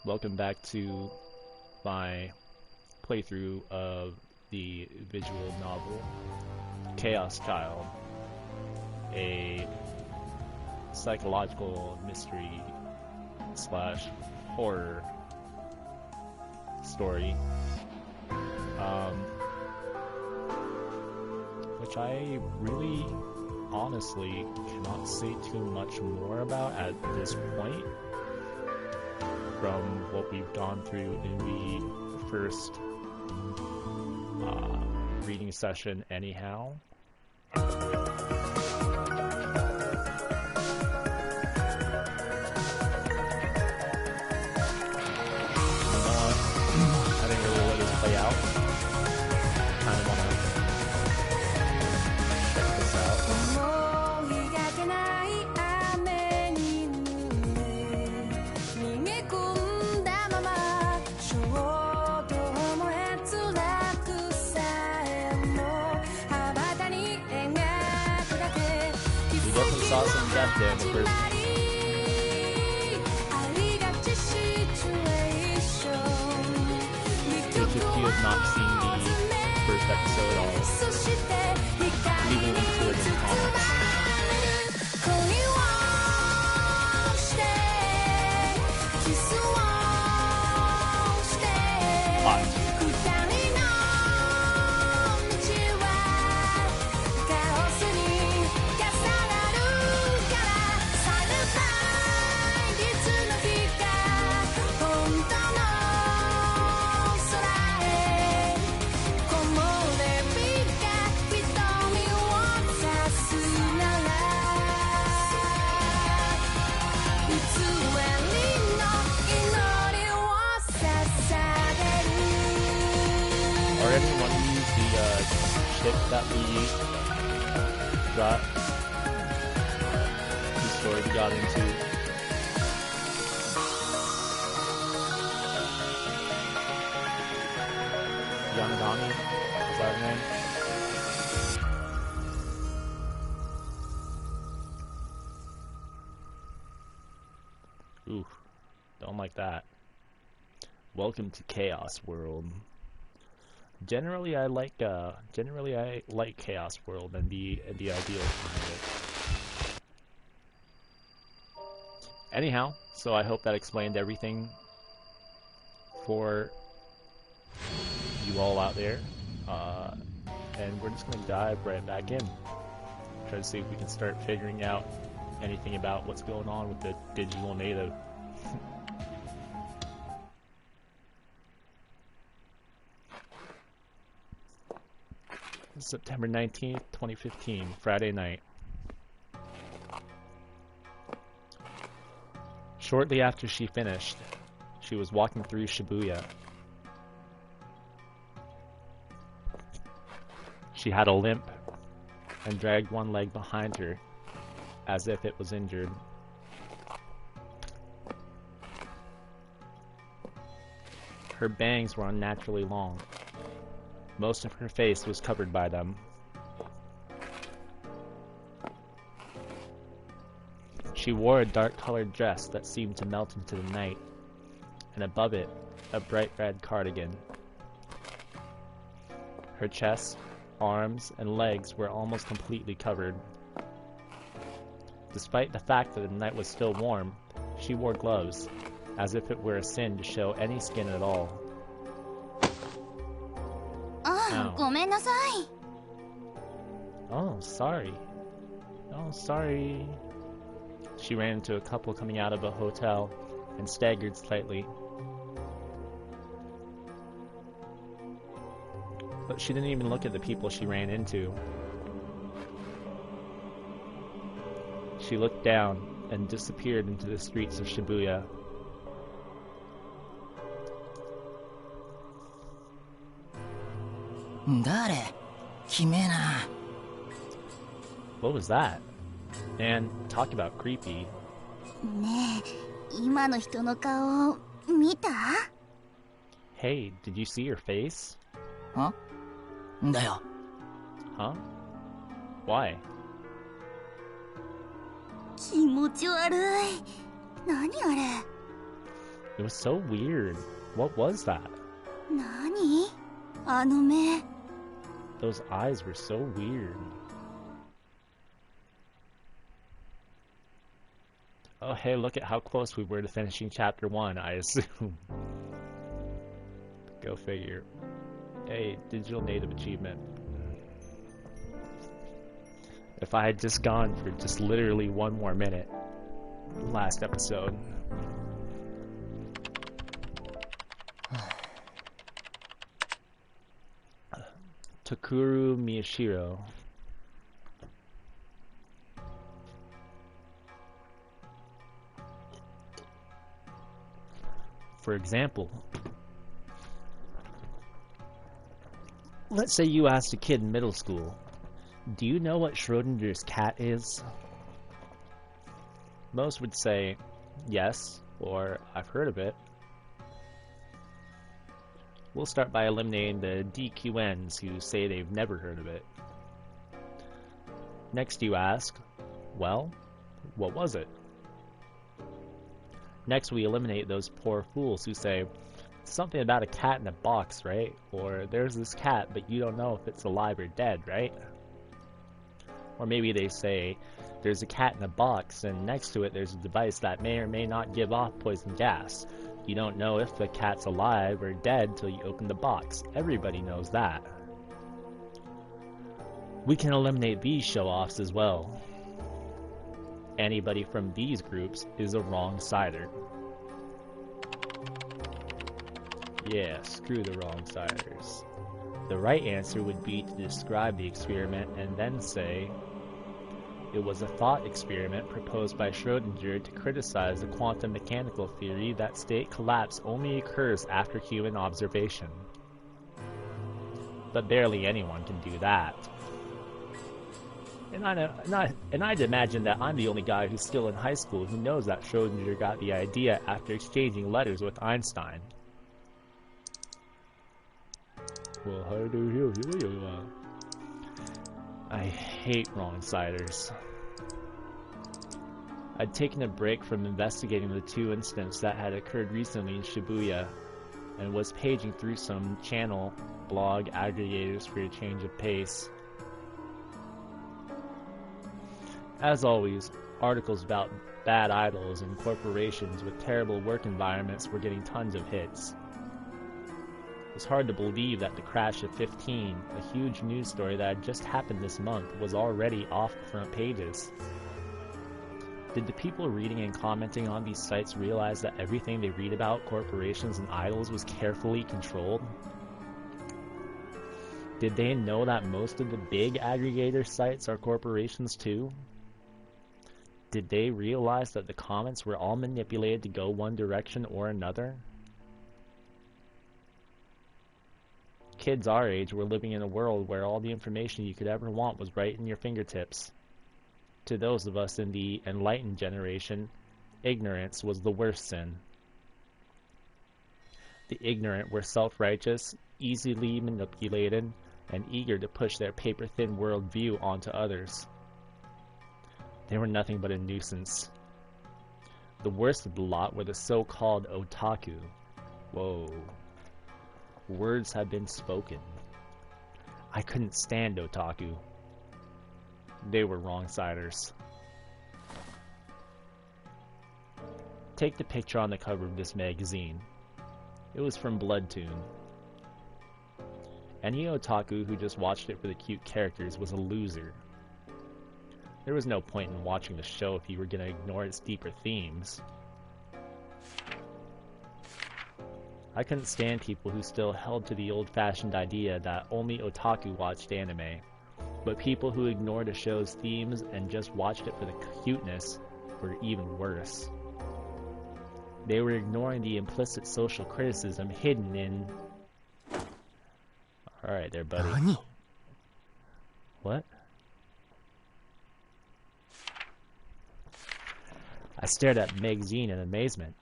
Welcome back to my playthrough of the visual novel Chaos Child, a psychological mystery slash horror story, which I really honestly cannot say too much more about at this point from what we've gone through in the first reading session anyhow. I didn't really let this play out. Kind of want to check this out. We definitely saw some death there in the first one. Which, if you have not seen the first episode, I'll leave a link to it in the comments. Or anyone use the ship that we got, the story we got into. Yanagami, is that her name? Ooh, don't like that. Welcome to Chaos World. Generally, I like Chaos World and the ideals behind it. Anyhow, so I hope that explained everything for you all out there. And we're just gonna dive right back in. Try to see if we can start figuring out anything about what's going on with the digital native. September 19th, 2015, Friday night. Shortly after she finished, she was walking through Shibuya. She had a limp and dragged one leg behind her as if it was injured. Her bangs were unnaturally long. Most of her face was covered by them. She wore a dark-colored dress that seemed to melt into the night, and above it, a bright red cardigan. Her chest, arms, and legs were almost completely covered. Despite the fact that the night was still warm, she wore gloves, as if it were a sin to show any skin at all. Oh, sorry. Oh, sorry. She ran into a couple coming out of a hotel and staggered slightly. But she didn't even look at the people she ran into. She looked down and disappeared into the streets of Shibuya. What was that? Man, talk about creepy. Hey, did you see her face? Huh? Huh? Why? 気持ち悪い。何あれ。It was so weird. What was that? 何あの目 Those eyes were so weird. Oh, hey, look at how close we were to finishing chapter 1, I assume. Go figure. Hey, digital native achievement. If I had just gone for just literally one more minute, last episode. Takuru Miyashiro. For example, let's say you asked a kid in middle school, do you know what Schrodinger's cat is? Most would say, yes, or I've heard of it. We'll start by eliminating the DQNs who say they've never heard of it. Next you ask, well, what was it? Next we eliminate those poor fools who say, something about a cat in a box, right? Or there's this cat, but you don't know if it's alive or dead, right? Or maybe they say, there's a cat in a box, and next to it there's a device that may or may not give off poison gas. You don't know if the cat's alive or dead till you open the box. Everybody knows that. We can eliminate these show-offs as well. Anybody from these groups is a wrong-sider. Yeah, screw the wrong-siders. The right answer would be to describe the experiment and then say, it was a thought experiment proposed by Schrödinger to criticize the quantum mechanical theory that state collapse only occurs after human observation. But barely anyone can do that. And I'd imagine that I'm the only guy who's still in high school who knows that Schrödinger got the idea after exchanging letters with Einstein. Well, how do you? I hate wrong-siders. I'd taken a break from investigating the two incidents that had occurred recently in Shibuya, and was paging through some channel blog aggregators for a change of pace. As always, articles about bad idols and corporations with terrible work environments were getting tons of hits. It's hard to believe that the crash of 15, a huge news story that had just happened this month, was already off the front pages. Did the people reading and commenting on these sites realize that everything they read about corporations and idols was carefully controlled? Did they know that most of the big aggregator sites are corporations too? Did they realize that the comments were all manipulated to go one direction or another? Kids our age were living in a world where all the information you could ever want was right in your fingertips. To those of us in the enlightened generation, ignorance was the worst sin. The ignorant were self-righteous, easily manipulated, and eager to push their paper-thin worldview onto others. They were nothing but a nuisance. The worst of the lot were the so-called otaku. Whoa. Words have been spoken. I couldn't stand otaku. They were wrong-siders. Take the picture on the cover of this magazine. It was from Bloodtoon. Any otaku who just watched it for the cute characters was a loser. There was no point in watching the show if you were going to ignore its deeper themes. I couldn't stand people who still held to the old-fashioned idea that only otaku watched anime, but people who ignored a show's themes and just watched it for the cuteness were even worse. They were ignoring the implicit social criticism hidden in... Alright there, buddy. Nani? What? I stared at the magazine in amazement.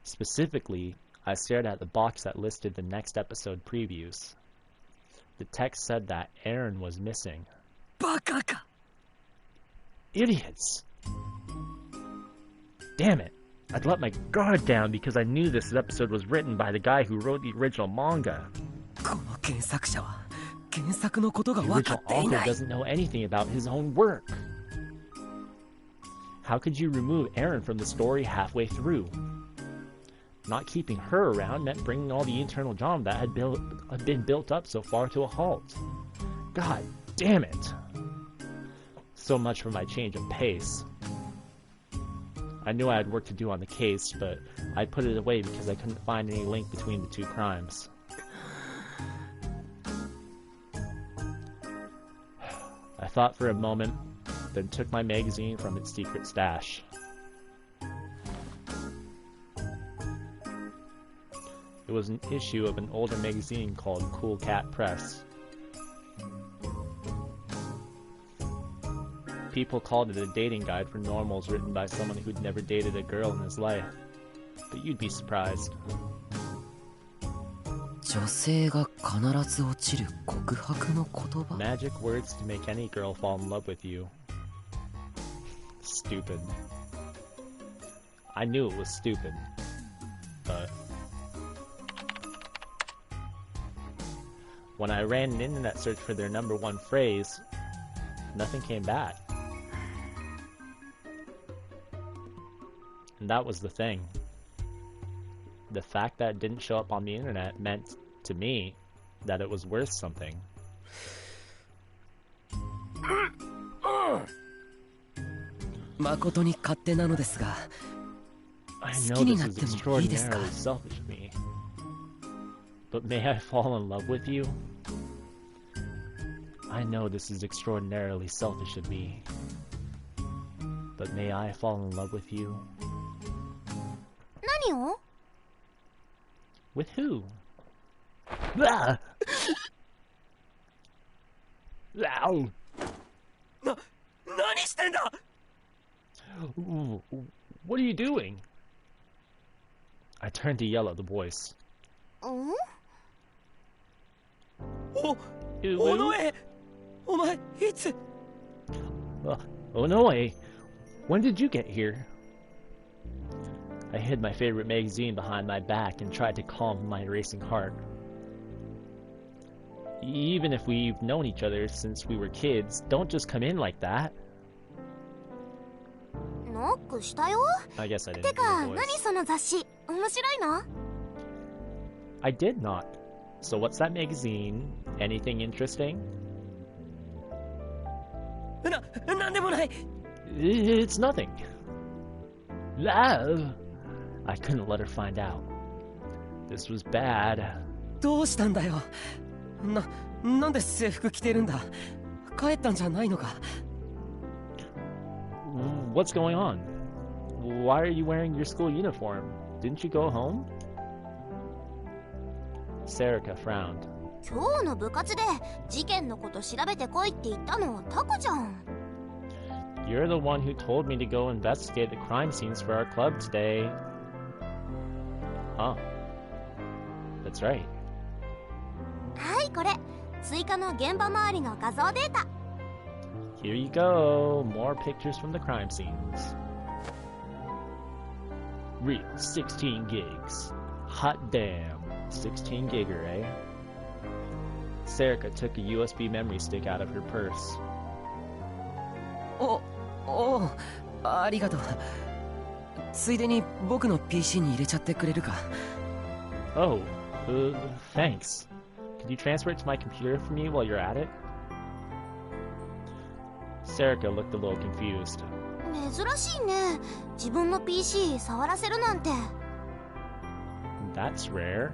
Specifically, I stared at the box that listed the next episode previews. The text said that Aaron was missing. Bakaka! Idiots! Damn it! I'd let my guard down because I knew this episode was written by the guy who wrote the original manga. この原作者は原作のことが The 分か original ってい author ない。 doesn't know anything about his own work. How could you remove Aaron from the story halfway through? Not keeping her around meant bringing all the internal drama that had been built up so far to a halt. God damn it! So much for my change of pace. I knew I had work to do on the case, but I put it away because I couldn't find any link between the two crimes. I thought for a moment, then took my magazine from its secret stash. It was an issue of an older magazine called Cool Cat Press. People called it a dating guide for normals written by someone who'd never dated a girl in his life. But you'd be surprised. 女性が必ず落ちる告白の言葉。 Magic words to make any girl fall in love with you. Stupid. I knew it was stupid. But when I ran an internet search for their #1 phrase, nothing came back. And that was the thing. The fact that it didn't show up on the internet meant, to me, that it was worth something. I know this is extraordinarily selfish of me. But may I fall in love with you? I know this is extraordinarily selfish of me. But may I fall in love with you? 何を？ With who? Ah! Ow! 何してんだ！ What are you doing? I turned to yell at the voice. うん？おのえ！お前、いつ？ Onoe, when did you get here? I hid my favorite magazine behind my back and tried to calm my racing heart. Even if we've known each other since we were kids, don't just come in like that. ノックしたよ。 I guess I didn't て hear か、 the voice. 何その雑誌？面白いの？ I did not. So what's that magazine? Anything interesting? なんでもない。 It's nothing. Love. I couldn't let her find out. This was bad. どうしたんだよ。なんで制服着てるんだ。帰ったんじゃないのか。 What's going on? Why are you wearing your school uniform? Didn't you go home? Serica frowned. 今日の部活で事件のこと調べてこいって言ったのタコじゃん。 You're the one who told me to go investigate the crime scenes for our club today. Huh. That's right. はいこれ追加の現場周りの画像データ。 Here you go. More pictures from the crime scenes. Real 16 gigs. Hot damn. 16 gigger, eh? Serica took a USB memory stick out of her purse. ありがとう。ついでに僕の PC に入れちゃってくれるか。 Oh, thanks. Could you transfer it to my computer for me while you're at it? Serica looked a little confused. 珍しいね。自分の PC 触らせるなんて。 That's rare.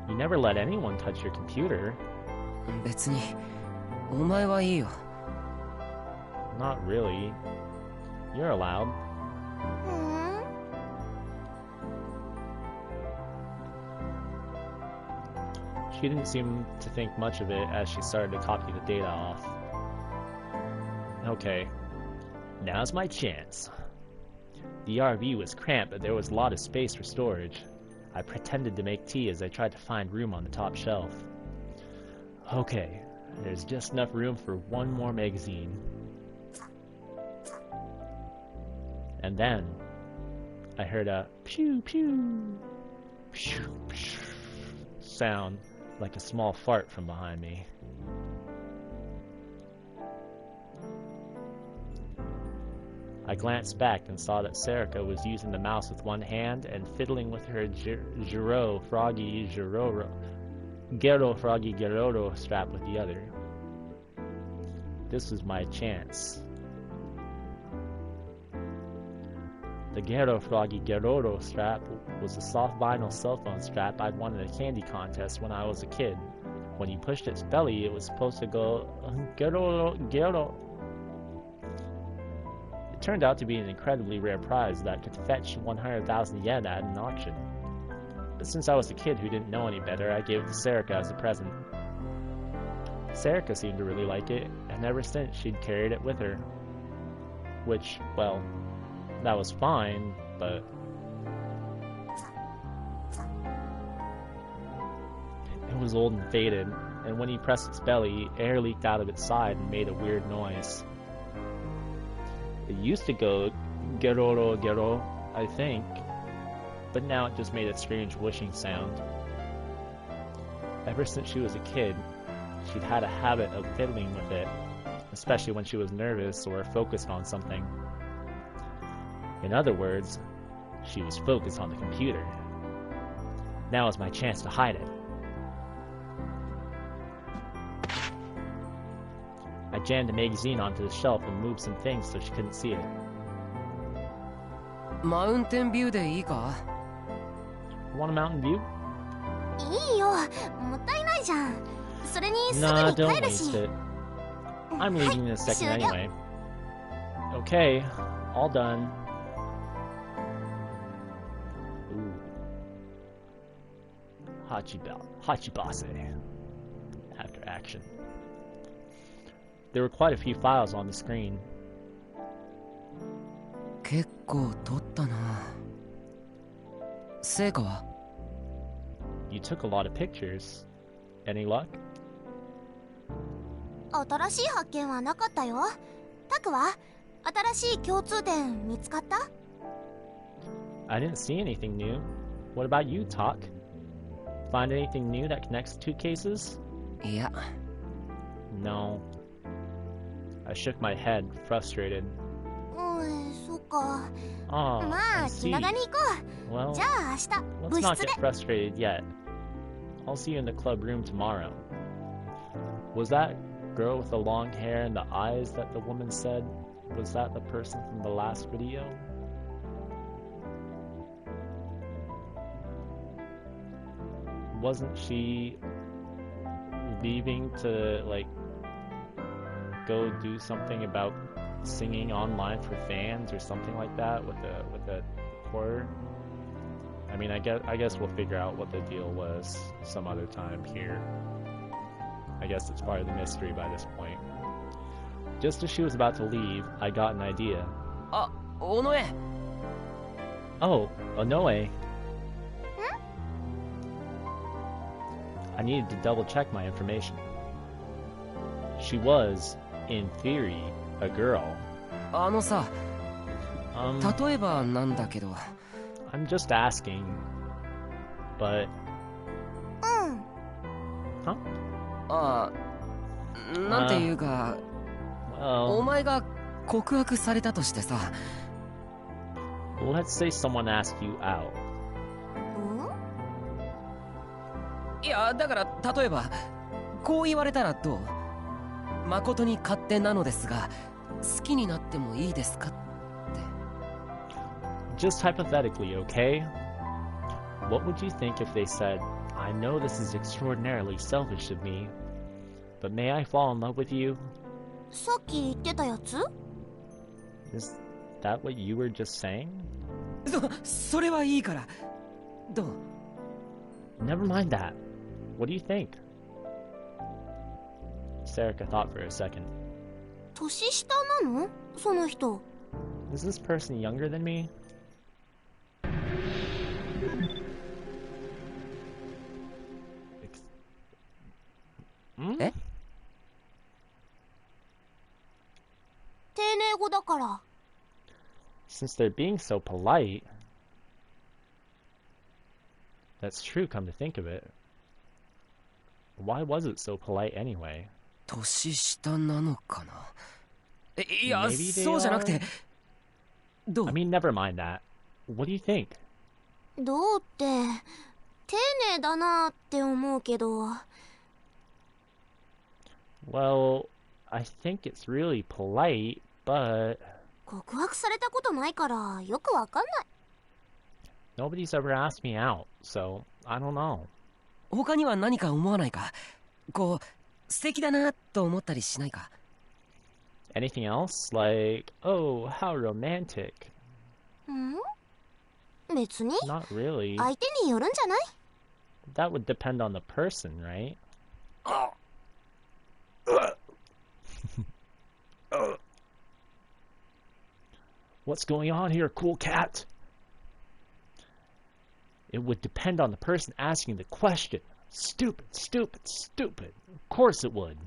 You never let anyone touch your computer. 別にお前はいいよ。 Not really. You're allowed. ふん。 She didn't seem to think much of it as she started to copy the data off. Okay, now's my chance. The RV was cramped, but there was a lot of space for storage. I pretended to make tea as I tried to find room on the top shelf. Okay, there's just enough room for one more magazine. And then, I heard a pew pew, pew pew sound like a small fart from behind me. I glanced back and saw that Serica was using the mouse with one hand and fiddling with her Gero Froggy Geroro strap with the other. This was my chance. The Gero Froggy Geroro strap was a soft vinyl cell phone strap I'd won in a candy contest when I was a kid. When you pushed its belly, it was supposed to go Geroro Gero. It turned out to be an incredibly rare prize that could fetch 100,000 yen at an auction. But since I was a kid who didn't know any better, I gave it to Serica as a present. Serica seemed to really like it, and ever since she'd carried it with her. Which, well, that was fine, but it was old and faded, and when he pressed its belly, air leaked out of its side and made a weird noise. It used to go geroro gero, I think, but now it just made a strange whooshing sound. Ever since she was a kid, she'd had a habit of fiddling with it, especially when she was nervous or focused on something. In other words, she was focused on the computer. Now is my chance to hide it. I jammed a magazine onto the shelf and moved some things so she couldn't see it. Mountain view でいいか? Want a mountain view? いいよ、もったいないじゃん。それにすぐ Nah, に don't 帰るし。 waste it. I'm leaving in a second 終了。 anyway. Okay, all done. Ooh. Hachibase. After action. There were quite a few files on the screen. 結構撮ったな。成果は? You took a lot of pictures. Any luck? 新しい発見はなかったよ。タクは新しい共通点見つかった？ I didn't see anything new. What about you, Talk? Find anything new that connects the two cases? いや。No. I shook my head, frustrated. そっか。 Oh, ま I あ、気 see. 長に行こう。 Well, じゃあ明日、部 let's not 室で。 get frustrated yet. I'll see you in the club room tomorrow. Was that girl with the long hair and the eyes that the woman said? Was that the person from the last video? Wasn't she leaving to, like, go do something about singing online for fans or something like that with the horror? I mean, I guess we'll figure out what the deal was some other time here. I guess it's part of the mystery by this point. Just as she was about to leave, I got an idea. あ、尾上。Oh, Onoe. I needed to double check my information. She was, in theory, a girl. あのさ、例えばなんだけど。I'm just asking, but... うん。 Huh? ああ、なんていうか、お Well, 前が告白されたとしてさ。let's say someone asked you out. いや、だから例えばこう言われたらどう？誠に勝手なのですが、好きになってもいいですかって。 Just hypothetically, okay? What would you think if they said, I know this is extraordinarily selfish of me, but may I fall in love with you? さっき言ってたやつ？ Is that what you were just saying? それはいいから。どう？ Never mind that. What do you think? Serica thought for a second. 年下なの？その人。 Is this person younger than me? Hmm? え？丁寧語だから。 Since they're being so polite, That's true, come to think of it. Why was it so polite anyway? 年下なのかな。いや、 Maybe they そうじゃなく are? て。ど I う？ mean, never mind that. What do you think? どうって丁寧だなって思うけど。 Well, I think it's really polite, but 告白されたことないからよくわかんない。 nobody's ever asked me out, so I don't know. 他には何か思わないか。こう素敵だなと思ったりしないか。 Anything else? Like, oh, how romantic. ん？別に Not really. 相手によるんじゃない？ That would depend on the person, right? What's going on here, cool cat? It would depend on the person asking the question. Stupid, stupid, stupid. Of course it would.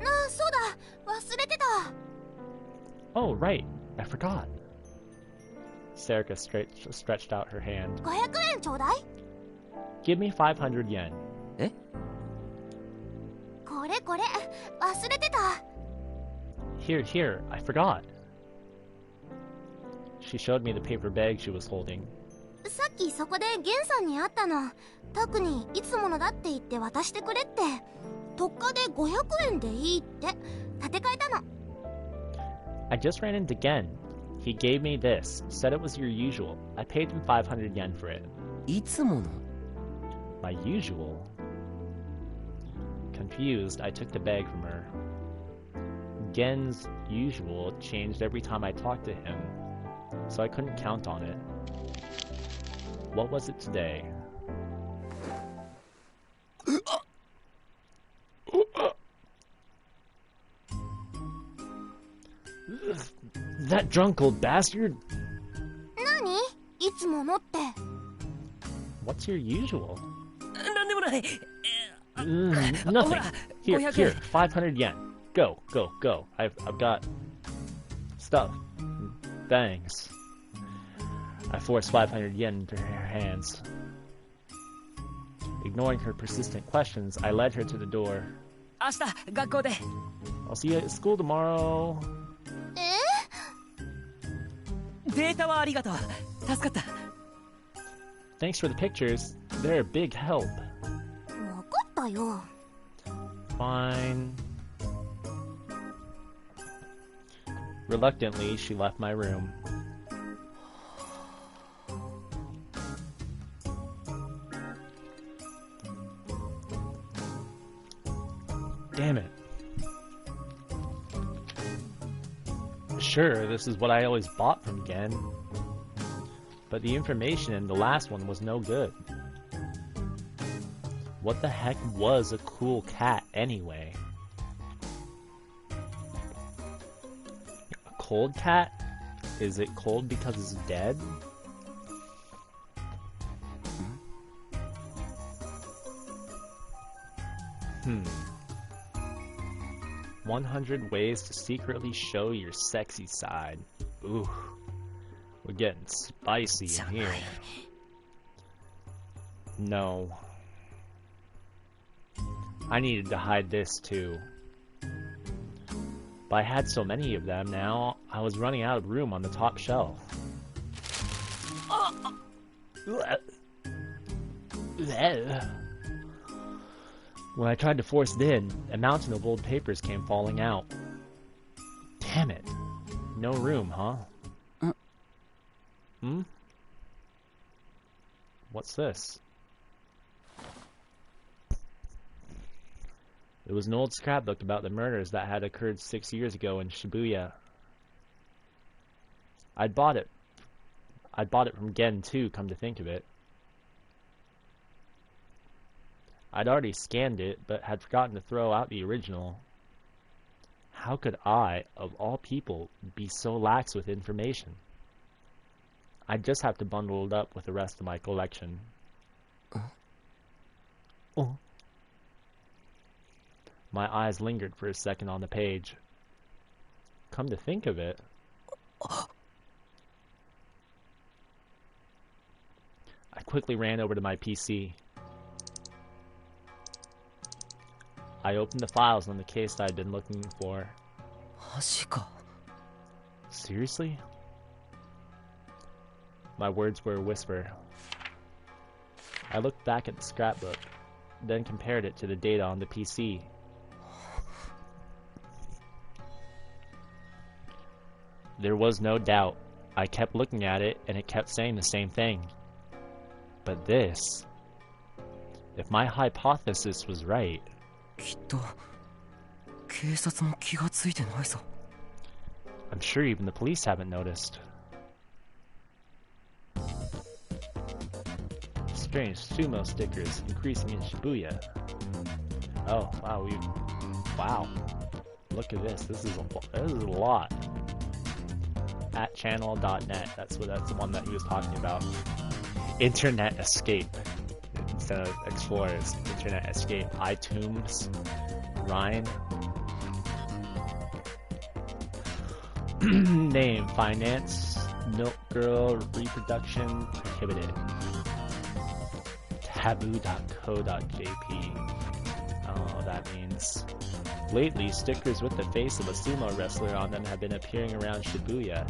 あ、そうだ、忘れてた。 Oh, right. I forgot. Serica stretched out her hand. 500円ちょうだい。 Give me 500 yen. え？これこれ、忘れてた。 Here, here. I forgot. She showed me the paper bag she was holding. さっきそこでゲンさんに会ったの。タクにいつものだって言って渡してくれって。特価で500円でいいって立て替えたの。 I just ran into Gen. He gave me this. Said it was your usual. I paid him 500 yen for it. いつもの？ My usual? Confused, I took the bag from her. Gen's usual changed every time I talked to him, so I couldn't count on it. What was it today? That drunk old bastard! 何？いつものって。 What's your usual? なんでもない。 Nothing. Here, 500 here, 500 yen. Go, go, go. I've got stuff. Thanks. I forced 500 yen into her hands. Ignoring her persistent questions, I led her to the door. 明日学校で。 I'll see you at school tomorrow. データはありがとう。助かった。 Thanks for the pictures. They're a big help. わかったよ。 Fine. Reluctantly, she left my room. Damn it. Sure, this is what I always bought from Gen. But the information in the last one was no good. What the heck was a cool cat anyway? A cold cat? Is it cold because it's dead? Hmm. 100 ways to secretly show your sexy side. Ooh. We're getting spicy in here. No. I needed to hide this too. But I had so many of them now, I was running out of room on the top shelf. When I tried to force it in, a mountain of old papers came falling out. Damn it. No room, huh? Hmm? What's this? It was an old scrapbook about the murders that had occurred 6 years ago in Shibuya. I'd bought it from Gen too, come to think of it. I'd already scanned it, but had forgotten to throw out the original. How could I, of all people, be so lax with information? I'd just have to bundle it up with the rest of my collection. Oh. My eyes lingered for a second on the page. Come to think of it... quickly ran over to my PC. I opened the files on the case I'd been looking for. マジか。 Seriously? My words were a whisper. I looked back at the scrapbook, then compared it to the data on the PC. There was no doubt. I kept looking at it, and it kept saying the same thing. But this... If my hypothesis was right... きっと警察も気がついてないぞ。 I'm sure even the police haven't noticed. Strange sumo stickers increasing in Shibuya. Oh, wow, wow. Look at this. This is a lot. At channel.net. That's the one that he was talking about. Internet escape. Instead of explorers. Internet escape. iTunes. Rhine. Name, finance, milk girl, reproduction, prohibited. Taboo.co.jp. I don't know what that means. Lately, stickers with the face of a sumo wrestler on them have been appearing around Shibuya.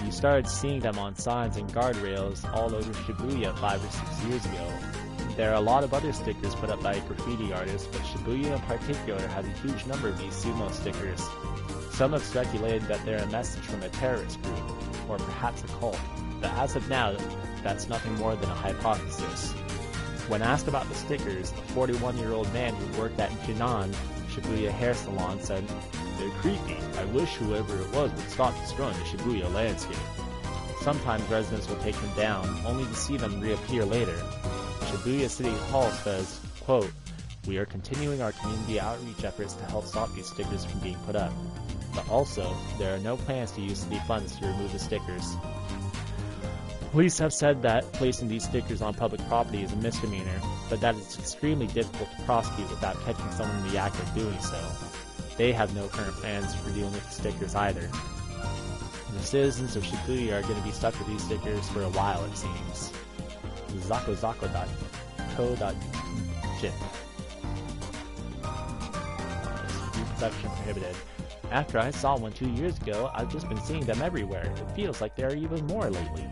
You started seeing them on signs and guardrails all over Shibuya 5 or 6 years ago. There are a lot of other stickers put up by graffiti artists, but Shibuya in particular has a huge number of these sumo stickers. Some have speculated that they're a message from a terrorist group, or perhaps a cult, but as of now, that's nothing more than a hypothesis. When asked about the stickers, a 41-year-old man who worked at Jinan Shibuya hair salon said, "They're creepy. I wish whoever it was would stop destroying the Shibuya landscape." Sometimes residents will take them down, only to see them reappear later. Shibuya City Hall says, quote, "We are continuing our community outreach efforts to help stop these stickers from being put up. But also, there are no plans to use city funds to remove the stickers." Police have said that placing these stickers on public property is a misdemeanor, but that it's extremely difficult to prosecute without catching someone in the act of doing so. They have no current plans for dealing with the stickers either. The citizens of Shibuya are going to be stuck with these stickers for a while, it seems. zakozako.co.jip. Reproduction prohibited. After I saw one 2 years ago, I've just been seeing them everywhere. It feels like there are even more lately.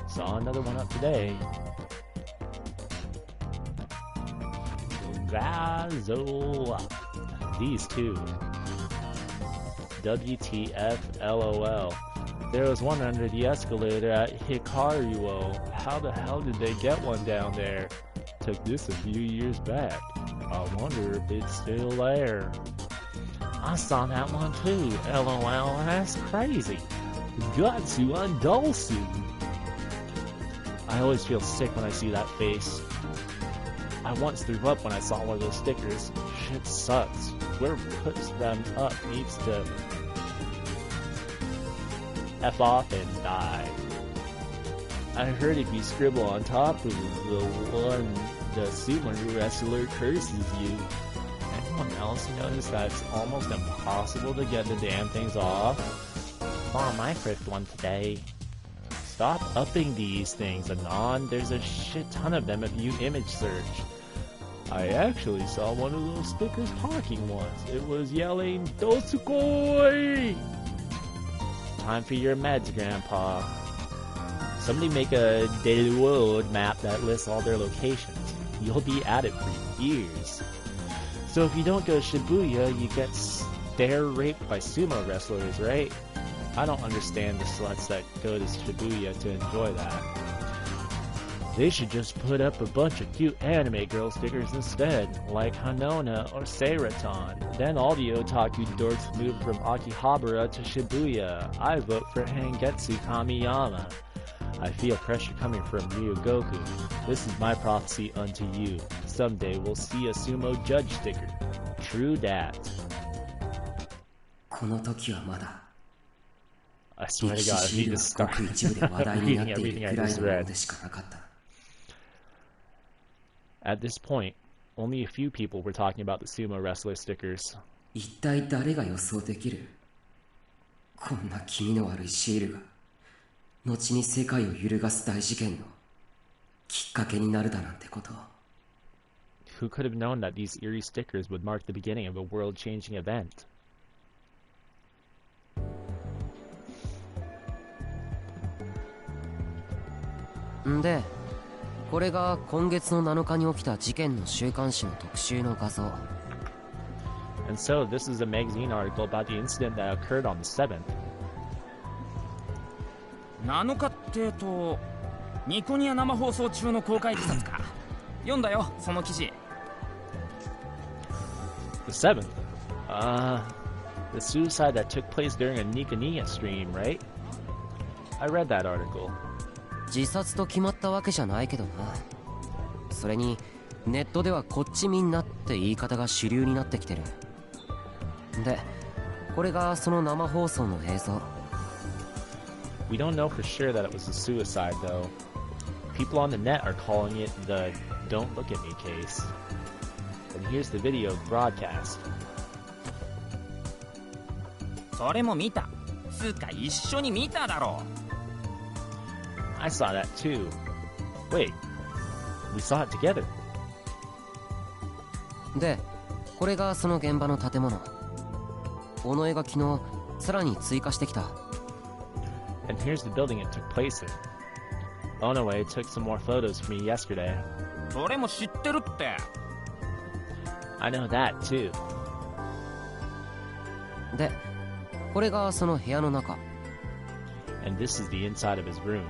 Saw another one up today. Gazo. These two. WTF LOL. There was one under the escalator at Hikaruo. How the hell did they get one down there? Took this a few years back. I wonder if it's still there. I saw that one too. LOL, that's crazy. Gatsu on Dolsu. I always feel sick when I see that face. I once threw up when I saw one of those stickers. Shit sucks. Whoever puts them up needs to F off and die. I heard if you scribble on top of the one, the sumo wrestler curses you. Anyone else notice that it's almost impossible to get the damn things off? Saw my first one today. Stop upping these things, Anon. There's a shit ton of them if you image search. I actually saw one of those stickers talking once. It was yelling, "Dosukoi!" Time for your meds, Grandpa. Somebody make a Deluode map that lists all their locations. You'll be at it for years. So if you don't go to Shibuya, you get stare raped by sumo wrestlers, right? I don't understand the sluts that go to Shibuya to enjoy that. They should just put up a bunch of cute anime girl stickers instead, like Hanona or Seiraton. Then all the otaku dorks move from Akihabara to Shibuya. I vote for Hangetsu Kamiyama. I feel pressure coming from Ryogoku. This is my prophecy unto you. Someday we'll see a sumo judge sticker. True dat. この時はまだ I swear to God, if you just start reading everything I just read. At this point, only a few people were talking about the sumo wrestler stickers. 一体誰が予想できる？こんな気味の悪いシールが後に世界を揺るがす大事件のきっかけになるだなんてこと。 Who could have known that these eerie stickers would mark the beginning of a world-changing event? んで、これが今月の7日に起きた事件の週刊誌の特集の画像。 And so, this is a magazine article about the incident that occurred on the 7th. 7日ってニコニア生放送中の公開自殺か。読んだよ、その記事。 The 7th? The suicide that took place during a Nikoniya stream, right? I read that article. 自殺と決まったわけじゃないけどな。それにネットではこっちみんなって言い方が主流になってきてる。で、これがその生放送の映像。 We don't know for sure that it was a suicide, though. People on the net are calling it the "Don't Look at Me" case. And here's the video of the broadcast. それも見た。つうか一緒に見ただろ I saw that too. Wait, we saw it together. で、これがその現場の建物。尾上が昨日さらに追加してきた。 And here's the building it took place in. Onoe took some more photos for me yesterday. う。それも知ってるって。 I know that too. で、これがその部屋の中。 And this is the inside of his room.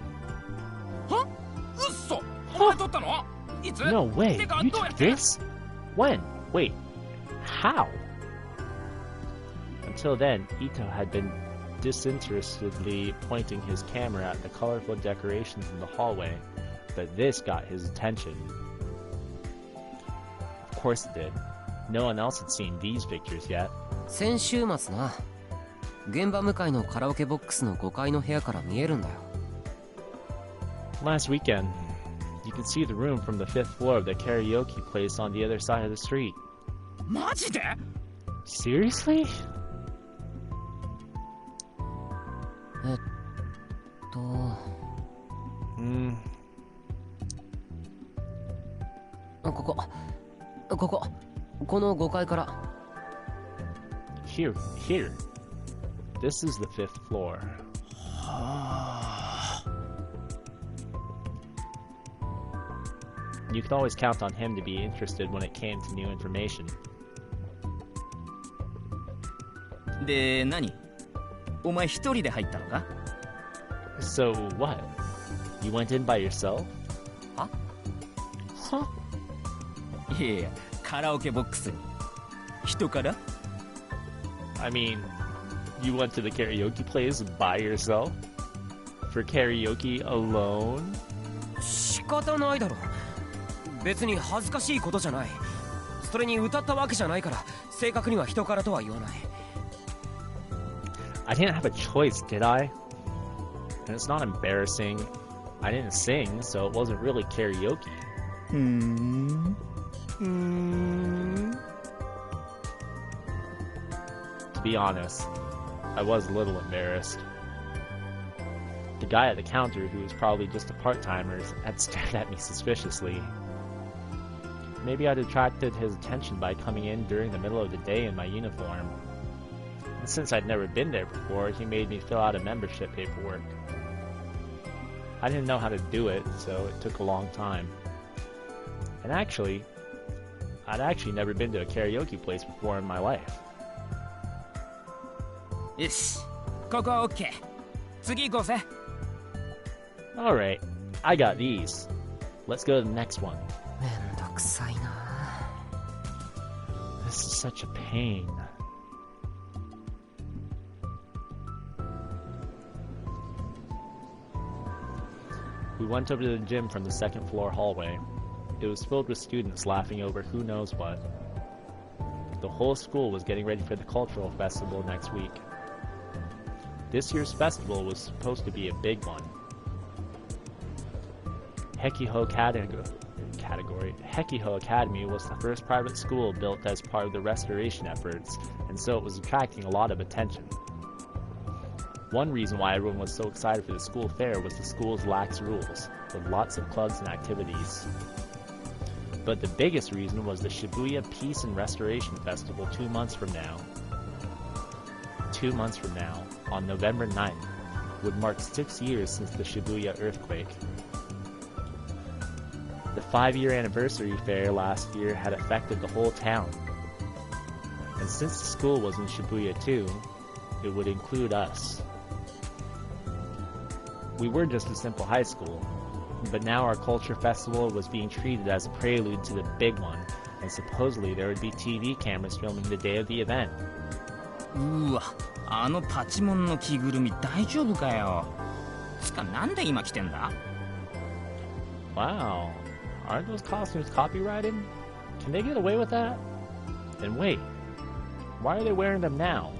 は？うっそ。お前撮ったの？いつ？ No way! てか You どうや took って？ this? When? Wait, how? Until then, Ito had been disinterestedly pointing his camera at the colorful decorations in the hallway, but this got his attention. Of course it did. No one else had seen these pictures yet. 先週末な。現場向かいのカラオケボックスの5階の部屋から見えるんだよ。 Last weekend, you could see the room from the 5th floor of the karaoke place on the other side of the street. マジで？ Seriously? この5階から。 Here. This is the 5th floor. You could always count on him to be interested when it came to new information. で、何？お前一人で入ったのか？ So what? You went in by yourself? は？ Huh? いやいや、カラオケボックスに。人から？ I mean, you went to the karaoke place by yourself? For karaoke alone? 仕方ないだろ。別に恥ずかしいことじゃない。それに歌ったわけじゃないから、正確には人からとは言わない。 I didn't have a choice, did I? And it's not embarrassing. I didn't sing, so it wasn't really karaoke. To be honest, I was a little embarrassed. The guy at the counter, who was probably just a part-timer, had stared at me suspiciously. Maybe I'd attracted his attention by coming in during the middle of the day in my uniform. And since I'd never been there before, he made me fill out a membership paperwork. I didn't know how to do it, so it took a long time. And actually, I'd actually never been to a karaoke place before in my life. よし、ここは OK。次行こうぜ。 Alright, I got these. Let's go to the next one. めんどくさいな。 This is such a pain. We went over to the gym from the 2nd floor hallway. It was filled with students laughing over who knows what. The whole school was getting ready for the cultural festival next week. This year's festival was supposed to be a big one. Hekiho Academy was the first private school built as part of the restoration efforts, and so it was attracting a lot of attention. One reason why everyone was so excited for the school fair was the school's lax rules, with lots of clubs and activities. But the biggest reason was the Shibuya Peace and Restoration Festival 2 months from now. 2 months from now, on November 9th, would mark 6 years since the Shibuya earthquake. The 5-year anniversary fair last year had affected the whole town. And since the school was in Shibuya too, it would include us. We were just a simple high school, but now our culture festival was being treated as a prelude to the big one, and supposedly there would be TV cameras filming the day of the event. うわ、あのパチモンの着ぐるみ大丈夫かよ。つかなんで今着てんだ？ Wow, aren't those costumes copyrighted? Can they get away with that? And wait, why are they wearing them now?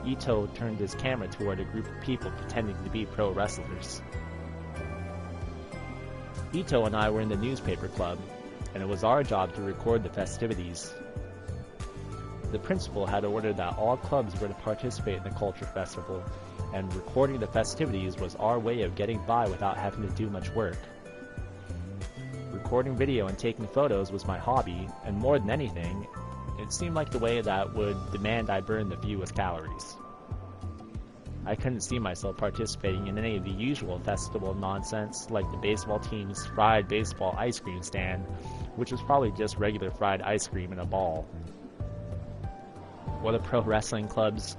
Ito turned his camera toward a group of people pretending to be pro wrestlers. Ito and I were in the newspaper club, and it was our job to record the festivities. The principal had ordered that all clubs were to participate in the culture festival, and recording the festivities was our way of getting by without having to do much work. Recording video and taking photos was my hobby, and more than anything, it seemed like the way that would demand I burn the fewest calories. I couldn't see myself participating in any of the usual festival nonsense, like the baseball team's fried baseball ice cream stand, which was probably just regular fried ice cream in a ball. Or the pro wrestling club's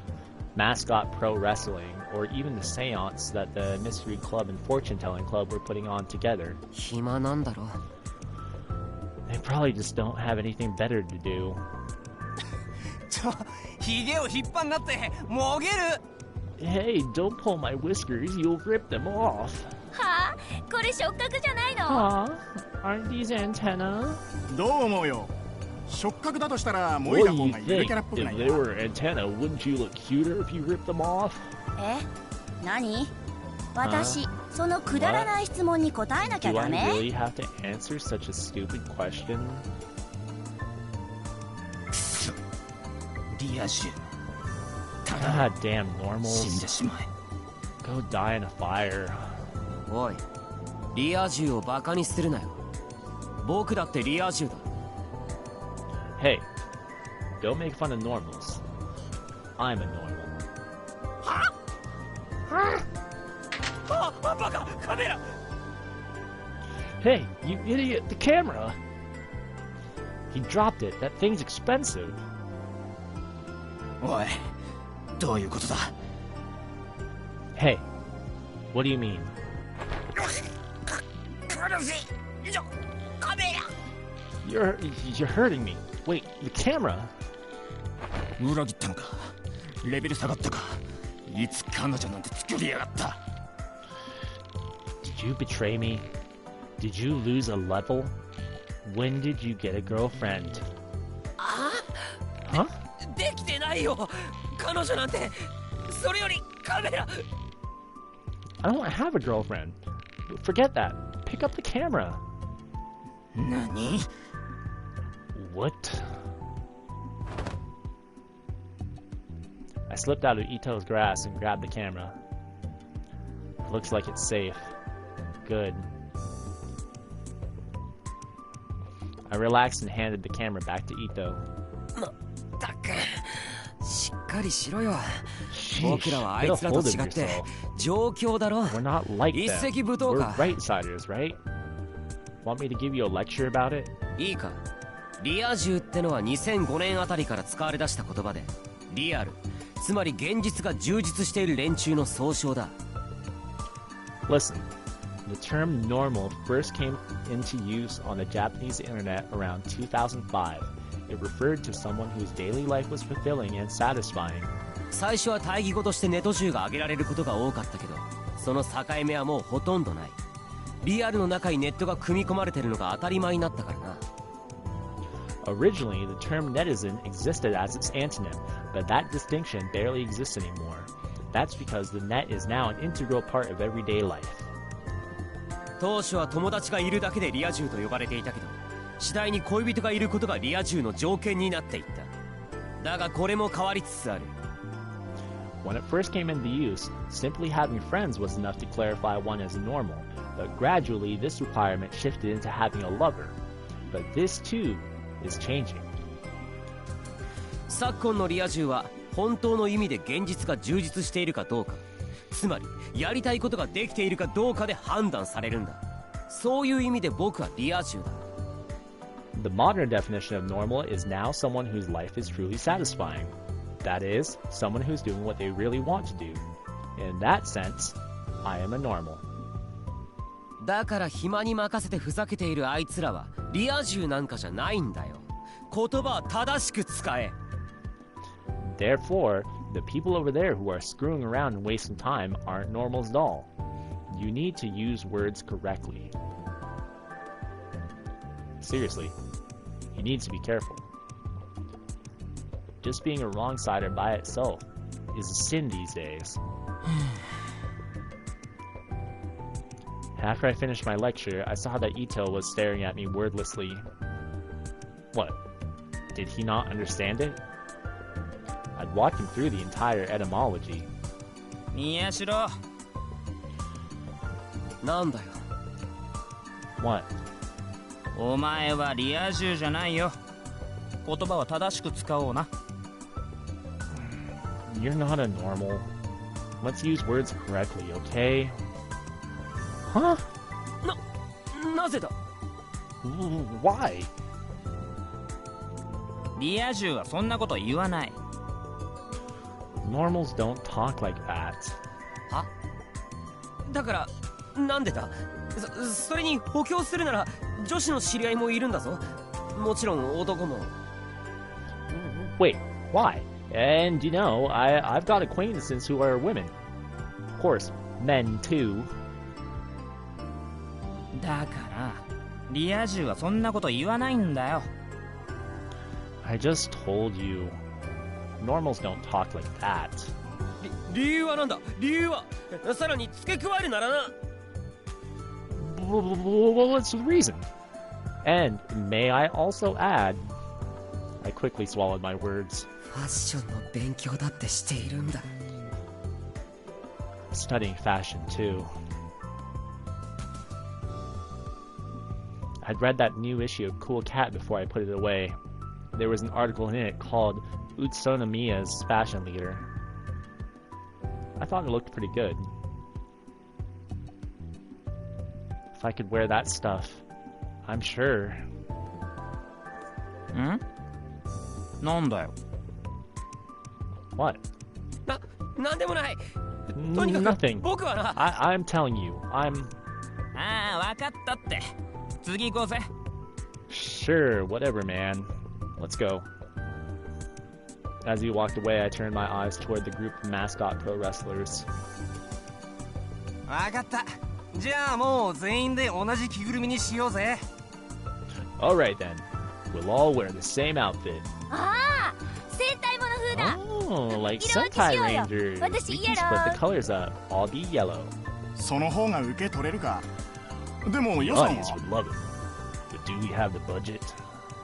mascot pro wrestling, or even the seance that the mystery club and fortune-telling club were putting on together. 暇なんだろ。 They probably just don't have anything better to do. ひげを引っ張んなってもげる。 Hey, don't pull my whiskers, you'll rip them off. はあ、これ触覚じゃないの？ Huh? Aren't these antenna? どう思うよ。触覚だとしたらもい What だ do 方 you がゆる think? キャラっぽく If ない they か。 were antenna, wouldn't you look cuter if you ripped them off? え？何？私、そのくだらない質問に答えなきゃ Do ダ I メ？ really have to answer such a stupid question? リア充。 God damn 死ん normals. でしまえ。 Go die in a fire. おい、リア充をバカにするなよ。僕だってリア充だ。 Hey, don't make fun of normals. I'm a normal. あ、バカ、カメラ。 Hey, you idiot, the camera! He dropped it. That thing's expensive. おい、どういうことだ？ Hey, what do you mean? 苦しい。カメラ。 You're hurting me. Wait, the camera? 裏切ったのか。レベル下がったか。いつ彼女なんて作りやがった。 Did you betray me? Did you lose a level? When did you get a girlfriend? あ Huh? できてないよ。彼女なんて。それよりカメラ。 I don't have a girlfriend. Forget that. Pick up the camera. 何？ What? I slipped out of Ito's grasp and grabbed the camera. Looks like it's safe. Good. I relaxed and handed the camera back to Ito. まったく。しっかりしろよ。 Sheesh, 僕らはあい get a つらと hold of 違って yourself. 状況だろ。 We're not like 一 them. 石舞踏 We're か。 right-siders, right? Want me to give you a lecture about it? いいか。リア充ってのは2005年あたりから使われ出した言葉で、リアル、つまり現実が充実している連中の総称だ。 Listen, the term normal first came into use on the Japanese internet around 2005. It referred to someone whose daily life was fulfilling and satisfying. 最初は対義語としてネト中が挙げられることが多かったけど、その境目はもうほとんどない。リアルの中にネットが組み込まれてるのが当たり前になったからな。 Originally, the term netizen existed as its antonym, but that distinction barely exists anymore. That's because the net is now an integral part of everyday life. 当初は友達がいるだけでリア充と呼ばれていたけど、次第に恋人がいることがリア充の条件になっていった。だがこれも変わりつつある。When it first came into use, simply having friends was enough to clarify one as normal, but gradually this requirement shifted into having a lover. But this too is changing. 昨今のリア充は本当の意味で現実が充実しているかどうか、つまりやりたいことができているかどうかで判断されるんだ。そういう意味で僕はリア充だ。The modern definition of normal is now someone whose life is truly satisfying. That is, someone who's doing what they really want to do. In that sense, I am a normal. だから暇に任せてふざけているあいつらはリア充なんかじゃないんだよ。言葉は正しく使え。Therefore, the people over there who are screwing around and wasting time aren't normals at all. You need to use words correctly. Seriously, you need to be careful. Just being a wrong-sider by itself is a sin these days. After I finished my lecture, I saw that Ito was staring at me wordlessly. What? Did he not understand it? I'd walked him through the entire etymology. 宮代、なんだよ。What? お前はリア充じゃないよ。言葉は正しく使おうな。You're not a normal. Let's use words correctly, okay? Huh? なぜだ。Why? リア充はそんなこと言わない。Normals don't talk like that. は？だからなんでだ。それに補強するなら女子の知り合いもいるんだぞ。もちろん男も。Wait, why? And you know, I've got acquaintances who are women. Of course, men too. だからリア充はそんなこと言わないんだよ。I just told you. Normals don't talk like that. 理由はなんだ。理由はさらに付け加えるならな。What's the reason? And may I also add? I quickly swallowed my words. ファッションの勉強だってしているんだ。Studying fashion too. I'd read that new issue of Cool Cat before I put it away. There was an article in it called Utsunomiya's Fashion Leader. I thought it looked pretty good. If I could wear that stuff, I'm sure. ん？なんだよ。What? なんでもない。とにかく Nothing. 僕はな。I'm telling you, I'm... ああ、わかったって。次行こうぜ。Sure, whatever, man. Let's go. As he walked away, I turned my eyes toward the group of mascot pro wrestlers. わかった。じゃあもう全員で同じ着ぐるみにしようぜ。Alright then. We'll all wear the same outfit. ああ、戦隊もの風だ。 Oh, like 色分け Sentai しようよ。 Rangers. 私 We イエ can ロ split ー the colors up. I'll be yellow. その方が受け取れるか。でも予算 Audience は would love it. But do we have the budget?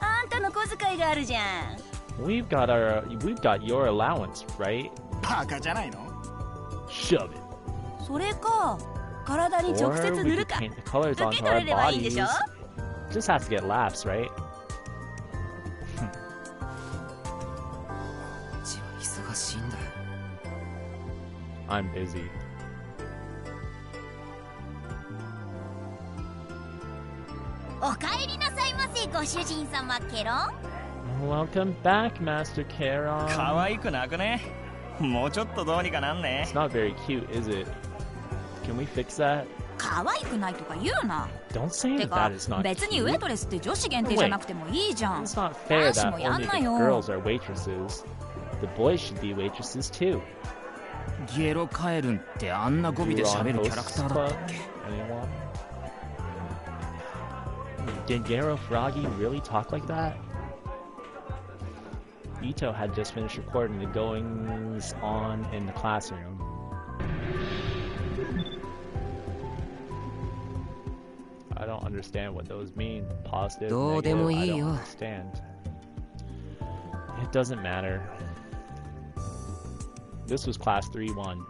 あんたの小遣いがあるじゃん。We've got your allowance, right? バカじゃないの？ Shove it. それか、体に直接 Or 塗 we る could か。 paint the colors 受 onto け our 取れればいいんでしょ。 bodies. Just have to get laughs, right? ちは忙しいんだ。 I'm busy. おかえりなさいませ、ご主人様ケロン。 Welcome back, Master Charon. 可愛くなくね？もうちょっとどうにかなんね。 It's not very cute, is it? Can we fix that? 可愛くないとか言うな。 Don't say て that か that is not 別にウェ cute. イトレスって女子限定じゃなくてもいいじゃん。 It's not fair that 男子もや only んな the よ。 girls are waitresses. The boys should be waitresses too. ゲロカエルンってあんな語尾で喋るキャラクターだったっけ？ Anyone? Did Garo Froggy really talk like that? Ito had just finished recording the goings on in the classroom. I don't understand what those mean. Positive, どうでも negative, い I い don't よ。 understand. It doesn't matter. This was class 3-1.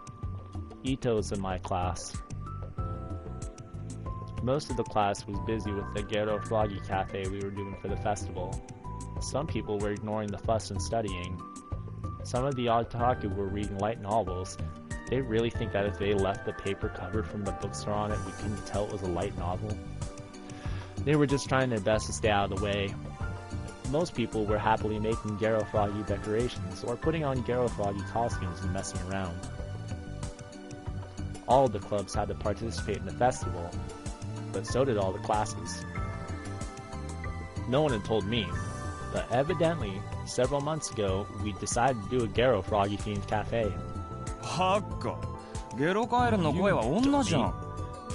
Ito's in my class. Most of the class was busy with the Gero Froggy Cafe we were doing for the festival. Some people were ignoring the fuss and studying. Some of the otaku were reading light novels. They really think that if they left the paper cover from the bookstore on it, we couldn't tell it was a light novel. They were just trying their best to stay out of the way. Most people were happily making Gero Froggy decorations, or putting on Gero Froggy costumes and messing around. All of the clubs had to participate in the festival, but so did all the classes. No one had told me, but evidently, several months ago, we decided to do a Gero Froggy themed cafe. はっかゲロカエルの声は女じゃん。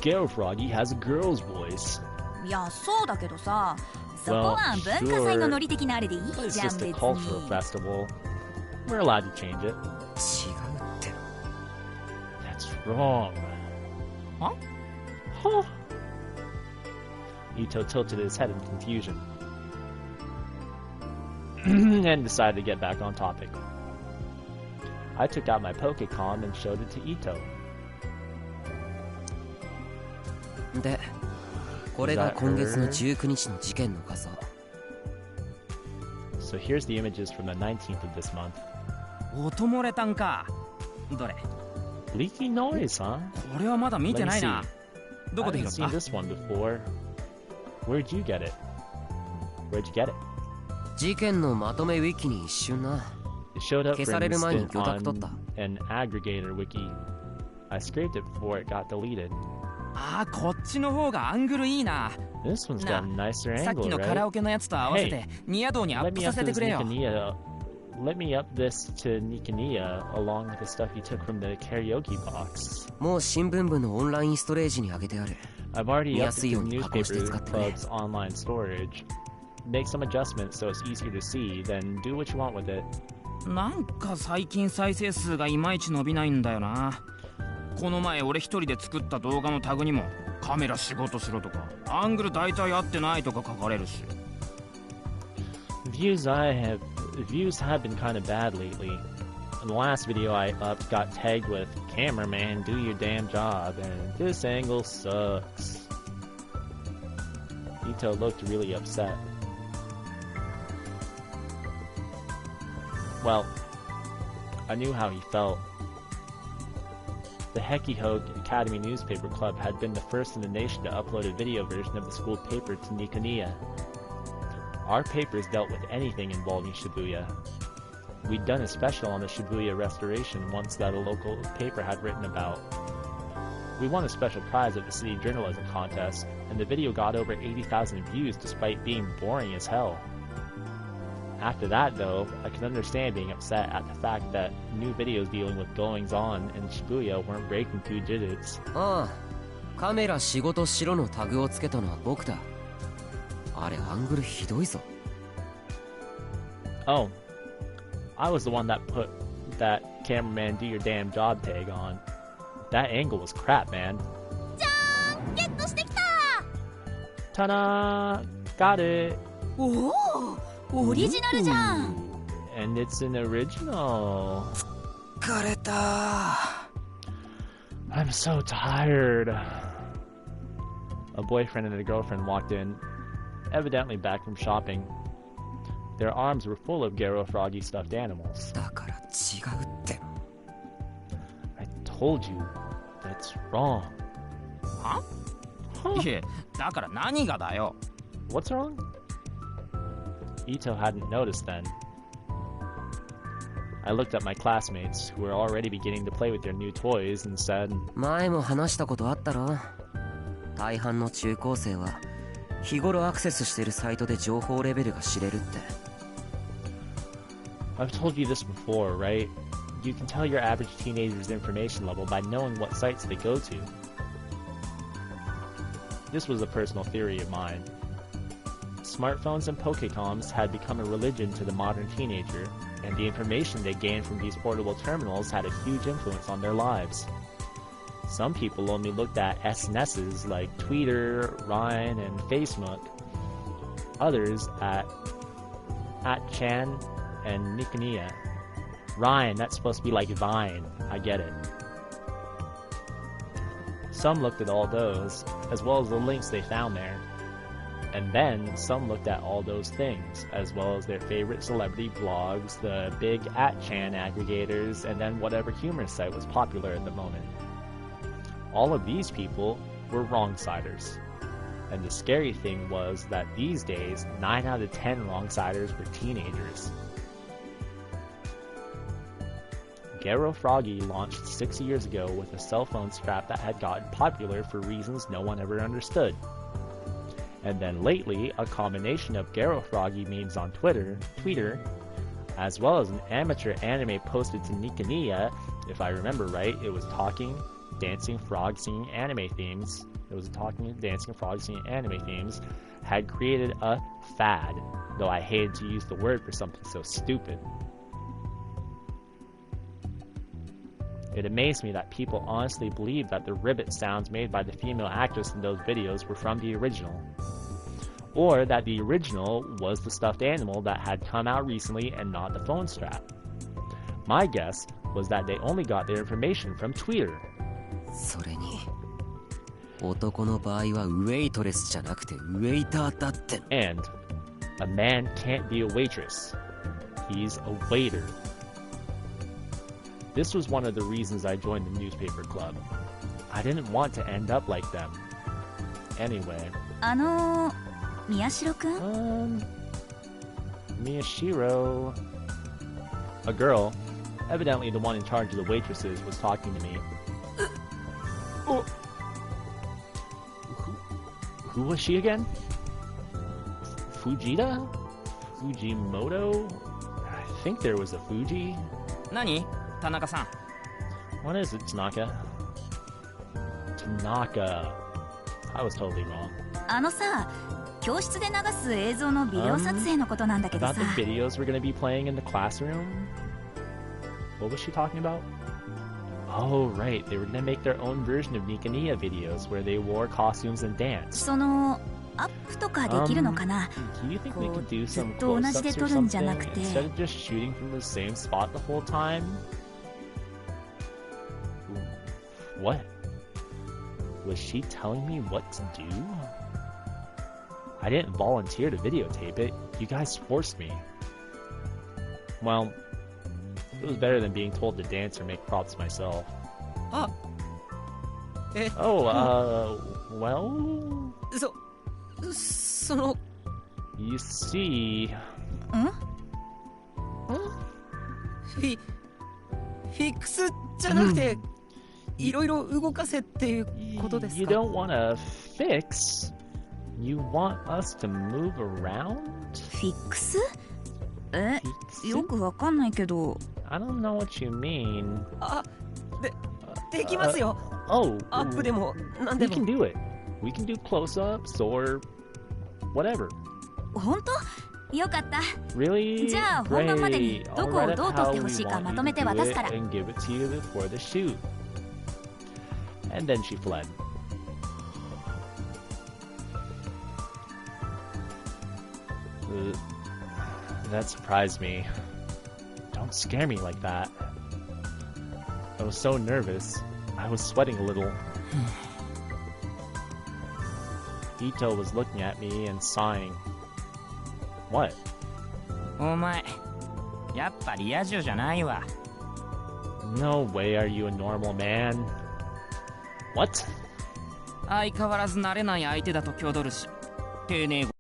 Gero Froggy has a girl's voice. いやそうだけどさ、そこは文化祭のノリ的なあれでいい It's じゃん just 別 a に。 cultural festival. We're allowed to change it. 違うって。 That's wrong. Huh? Huh? Ito tilted his head in confusion. And decided to get back on topic. I took out my Pokécom and showed it to Ito. で、これが今月の19日の事件の画像。 So here's the images from the 19th of this month. 音漏れたんか。どれ Leaky noise, huh? これはまだ見て Let な me いな。 see. ど I こで haven't 拾っ seen た this one before. Where'd you get it? Where'd you get it? 事件のまとめウィキに一瞬な。 It showed up 消 for される前に instant 魚拓取った。 on an aggregator wiki. I scraped it before it got deleted. ああ、こっちの方がアングルいいな。 This one's got a nicer さっ angle, きのカラ right? オケのやつと合わせて、ニヤ道にアッ Let プ me さ up せて this くれよ。 Let me up this to Nikania along with the stuff you took from the karaoke box. もう新聞部のオンラインストレージに上げてある。 I've already 見や upped すい the ように加工して newspaper 使ってくれ。 club's online storage. Make some adjustments so it's easier to see, then do what you want with it. なんか最近再生数がいまいち伸びないんだよな。この前俺一人で作った動画のタグにもカメラ仕事しろとかアングル大体合ってないとか書かれるし。 Views have been kind of bad lately. The last video I upped got tagged with "Cameraman, do your damn job," and this angle sucks. Ito looked really upset. Well, I knew how he felt. The Hekihogue Academy Newspaper Club had been the first in the nation to upload a video version of the school paper to Nikoniya. Our papers dealt with anything involving Shibuya. We'd done a special on the Shibuya restoration once that a local paper had written about. We won a special prize at the city journalism contest, and the video got over 80,000 views despite being boring as hell. After that, though, I can understand being upset at the fact that new videos dealing with goings-on in Shibuya weren't breaking 2 digits. ああ、カメラ仕事しろのタグをつけたのは僕だ。あれアングルひどいぞ。 Oh, I was the one that put that "Cameraman, do your damn job" tag on. That angle was crap, man. じゃーん、ゲットしてきた。 Ta-da! Got it! おお、オリジナルじゃん。 And it's an original. 疲れた。 I'm so tired. A boyfriend and a girlfriend walked in, evidently back from shopping. Their arms were full of Gero Froggy stuffed animals. だから違うって。 I told you, that's wrong. は？ Huh? いえ、だから何がだよ。 What's wrong? Ito hadn't noticed then. I looked at my classmates, who were already beginning to play with their new toys, and said, 前も話したことあったろ。大半の中高生は日頃アクセスしてるサイトで情報レベルが知れるって。 I've told you this before, right? You can tell your average teenager's information level by knowing what sites they go to. This was a personal theory of mine. Smartphones and Pokécoms had become a religion to the modern teenager, and the information they gained from these portable terminals had a huge influence on their lives. Some people only looked at SNSs like Twitter, Ryan, and Facebook. Others at Chan and Nikoniya. Ryan, that's supposed to be like Vine. I get it. Some looked at all those, as well as the links they found there. And then some looked at all those things, as well as their favorite celebrity blogs, the big @chan aggregators, and then whatever humor site was popular at the moment. All of these people were wrong-siders. And the scary thing was that these days, 9 out of 10 wrong-siders were teenagers. Garo Froggy launched 6 years ago with a cell phone strap that had gotten popular for reasons no one ever understood. And then lately, a combination of Garo Froggy memes on Twitter, as well as an amateur anime posted to Nikaniya, if I remember right, it was talking, dancing, frog singing anime themes. It was talking, dancing, frog singing anime themes, had created a fad, though I hated to use the word for something so stupid. It amazed me that people honestly believed that the ribbit sounds made by the female actress in those videos were from the original. Or that the original was the stuffed animal that had come out recently and not the phone strap. My guess was that they only got their information from Twitter. それに男の場合はウェイトレスじゃなくてウェイターだって And a man can't be a waitress. He's a waiter. This was one of the reasons I joined the newspaper club. I didn't want to end up like them. Anyway. 宮代くん Miyashiro. A girl, evidently the one in charge of the waitresses, was talking to me. Who was she again? Fujita? Fujimoto? I think there was a Fuji. 何田中さん What is it, Tanaka? Tanaka. I was totally wrong. さ教室で流す映像のビデオ撮影のことなんだけど About さ the videos we're gonna be playing in the classroom? What was she talking about? Oh, right. They were gonna make their own version of Nikaniya videos where they wore costumes and danced. そのアップとかできるのかな Do you think we could do some ずっと同じで close-ups 撮 or るんじゃ something なくて instead of just shooting from the same spot the whole time? What? Was she telling me what to do? I didn't volunteer to videotape it. You guys forced me. Well, it was better than being told to dance or make props myself. あえ Oh, well... その You see... フィックスじゃなくていろいろ動かせっていうことです You か don't want to fix? You want us to move around? フィックスFix? よくわかんないけど I don't know what you mean. あできますよ Oh, アップでもなん we で can も do it. We can do close-ups or whatever. 本当よかった Really? じゃあ本番までに Great. どこ I'll を write どう up 撮っ how て we ほしいか want ま you とめて to do 渡す it から and give it to you before the shoot. And then she fled. That surprised me. Don't scare me like that. I was so nervous. I was sweating a little. Ito was looking at me and sighing. What? お前やっぱリア充じゃないわ No way are you a normal man. What? 相変わらず慣れない相手だと挙取るし丁寧語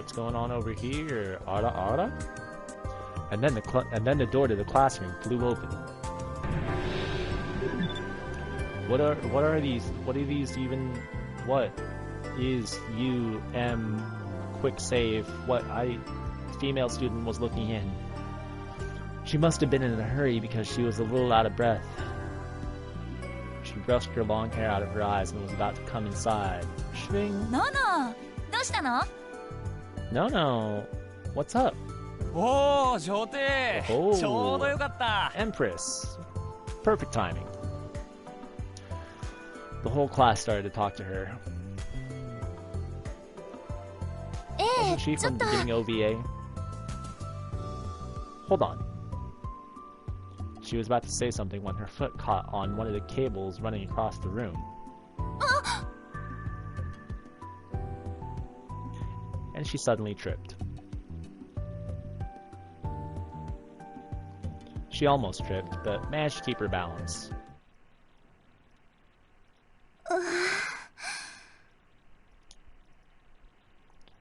what's going on over here? Ara ara? And then the door to the classroom flew open. What are these? What are these even? What is quick save? What female student was looking in. She must have been in a hurry because she was a little out of breath. She brushed her long hair out of her eyes and was about to come inside. Shring. No, no. どうしたの? No. What's up? おお、女帝。Oh. ちょうどよかった。Empress. Perfect timing. The whole class started to talk to her. Wasn't she from the beginning OVA? Hold on. She was about to say something when her foot caught on one of the cables running across the room. And she suddenly tripped. She almost tripped, but managed to keep her balance.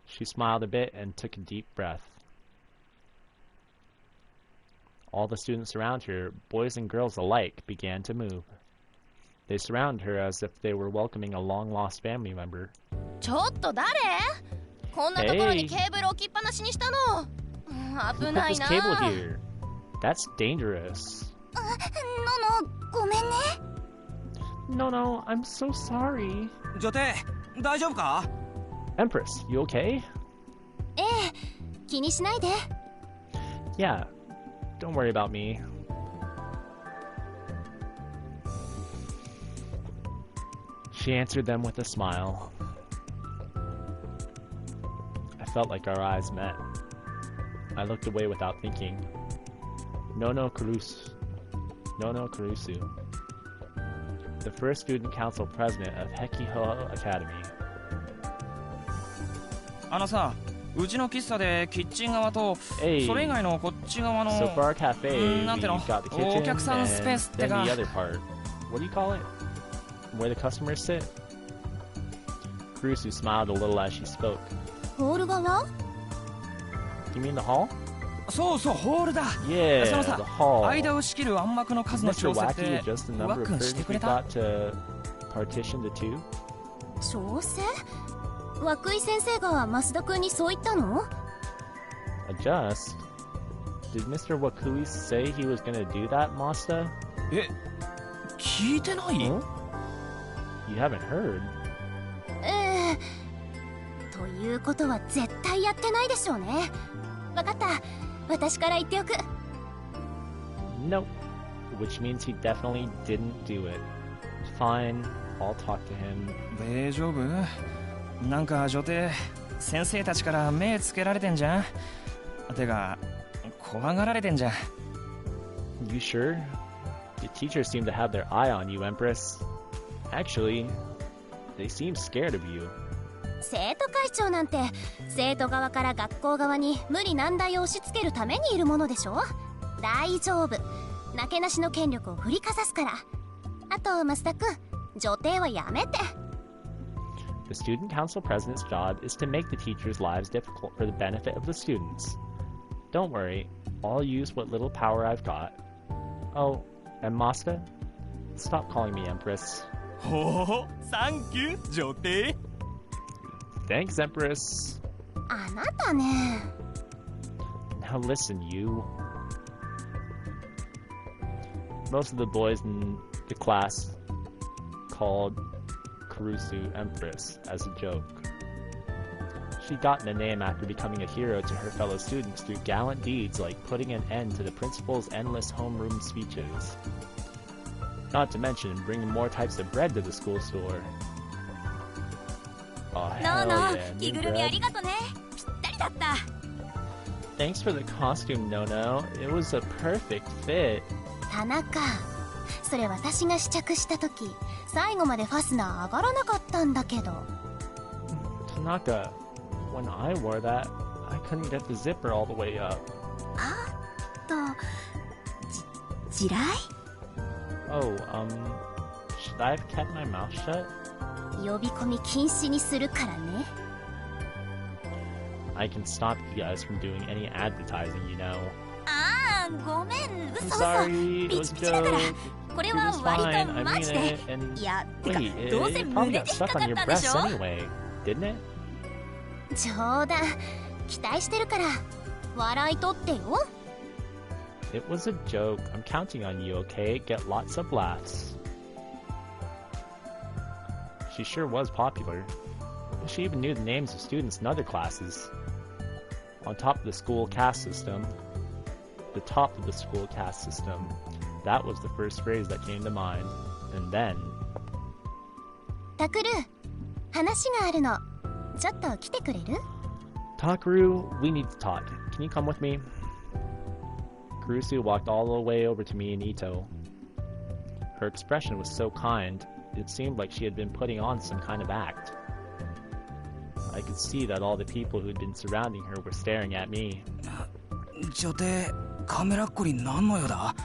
She smiled a bit and took a deep breath. All the students around her, boys and girls alike, began to move. They surrounded her as if they were welcoming a long-lost family member. ちょっと誰？こんなところにケーブル置きっぱなしにしたの。危 Who な put い this な。 cable here? That's dangerous. のの、ごめんね。No, I'm so sorry. 女帝、大丈夫か？ Empress, you okay? ええ、気にしないで。Yeah, don't worry about me. She answered them with a smile. I felt like our eyes met. I looked away without thinking. Nono Kurusu. The first student council president of Hekiho Academy. あのさ、うちの喫茶でキッチン側と、それ以外のこっち側の、 So for our cafe, なんての、 we've got the kitchen お客さんスペースって and か。 then the other part. What do you call it? Where the customers sit? Kurusu smiled a little as she spoke. ホール側？ You mean the hall? そうそう、ホールだ。 Yeah, そのさ、 the hall. 間を仕切る暗幕の数の Mr. 調整っ Wacky て、 adjust the ワ number ッ of クンして curtains く we れた？ got to partition the two? 調整？涌井先生が増田くんにそう言ったの？ Adjust? Did Mr. Wakui say he was gonna do that, Masta? え、聞いてない？ Huh? You haven't heard? ええ。ということは絶対やってないでしょうね。わかった。私から言っておく。Nope. Which means he definitely didn't do it. Fine, I'll talk to him. 大丈夫？なんか女帝、先生たちから目つけられてんじゃん。てか、怖がられてんじゃん。You sure? The teachers seem to have their eye on you, Empress. Actually, they seem scared of you. 生徒会長なんて生徒側から学校側に無理難題を押し付けるためにいるものでしょ。大丈夫。なけなしの権力を振りかざすから。あと増田くん、女帝はやめて。The student council president's job is to make the teachers' lives difficult for the benefit of the students. Don't worry, I'll use what little power I've got. Oh, and Masta? Stop calling me Empress. ほほ、サンキュー、女帝。Thanks, Empress. あなたね。 Now listen, you. Most of the boys in the class called Kurusu Empress as a joke. She'd gotten a name after becoming a hero to her fellow students through gallant deeds like putting an end to the principal's endless homeroom speeches. Not to mention bringing more types of bread to the school store. Oh, の hell の、 yeah, 着 new ぐるみあ bread. りがとね。ぴったりだった。 Thanks for the costume, Nono. It was a perfect fit. 田中、それ私が試着した時最後までファスナー上がらなかったんだけど。 Tanaka, when I wore that, I couldn't get the zipper all the way up. あと、地雷？ Oh, should I have kept my mouth shut? 呼び込み禁止にするからね。I can stop you guys from doing any advertising, you know. ああごめん I'm 嘘嘘 sorry, it ピ was チ a ピチだから joke. これ It は was 割 fine, と I マ mean ジで it, and いやてか wait, どうせ it 胸 probably で got 引っか stuck か on っ your たんでし breasts ょ anyway, didn't it? 冗談。期待してるから笑い取ってよ。 It was a joke. I'm counting on you, okay? Get lots of laughs. She sure was popular. She even knew the names of students in other classes. On top of the school caste system, that was the first phrase that came to mind. And then... タクル、話があるの。ちょっと来てくれる？ Takaru, we need to talk. Can you come with me? Kurusu walked all the way over to me and Ito. Her expression was so kind, it seemed like she had been putting on some kind of act. I could see that all the people who had been surrounding her were staring at me. 女帝カメラっ子に何の用だ？